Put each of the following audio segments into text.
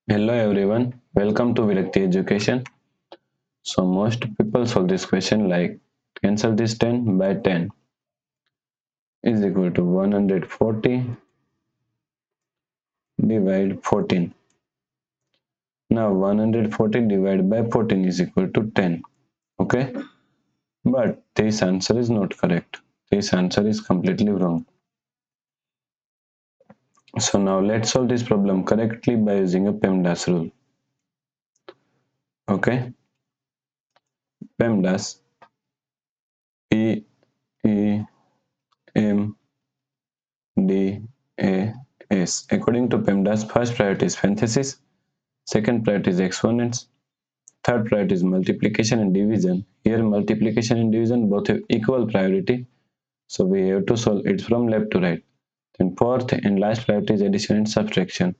Hello everyone, welcome to Virakti Education. So most people solve this question like cancel this 10 by 10 is equal to 140 divide 14. Now 140 divided by 14 is equal to 10. Okay, but this answer is not correct. This answer is completely wrong. So now let's solve this problem correctly by using a PEMDAS rule. Okay, PEMDAS P E M D A S. According to PEMDAS, first priority is parenthesis, second priority is exponents, third priority is multiplication and division. Here multiplication and division both have equal priority, so we have to solve it from left to right. Then fourth and last priority is addition and subtraction.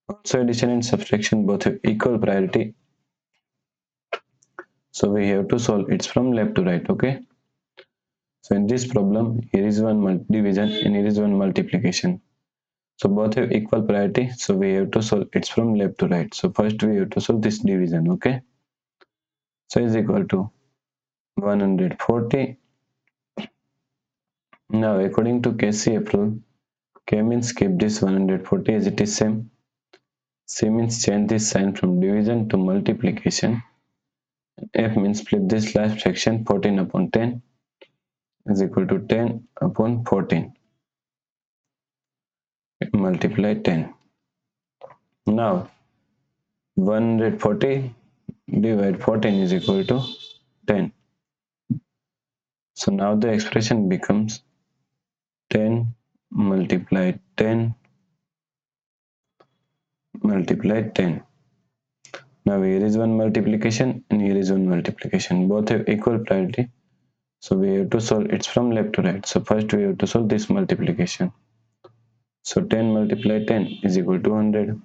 Also addition and subtraction both have equal priority, so we have to solve it from left to right. Okay, so in this problem here is one division and here is one multiplication. So both have equal priority, so we have to solve it from left to right. So first we have to solve this division. Okay, so is equal to 140. Now according to KCF rule, K means keep this 140 as it is same. C means change this sign from division to multiplication. F means flip this last fraction 14 upon 10 is equal to 10 upon 14. Multiply 10. Now 140 divide 14 is equal to 10. So now the expression becomes 10 multiplied 10 multiplied 10. Now here is one multiplication and here is one multiplication. Both have equal priority. So we have to solve it from left to right. So first we have to solve this multiplication. So 10 multiplied 10 is equal to 100.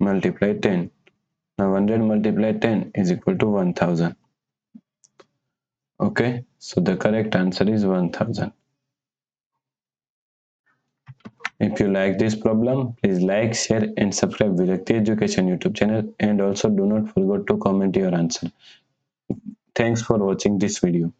Multiply 10. Now 100 multiplied 10 is equal to 1000. Okay, so the correct answer is 1000. If you like this problem, please like, share and subscribe Virakti Education YouTube channel, and also do not forget to comment your answer. Thanks for watching this video.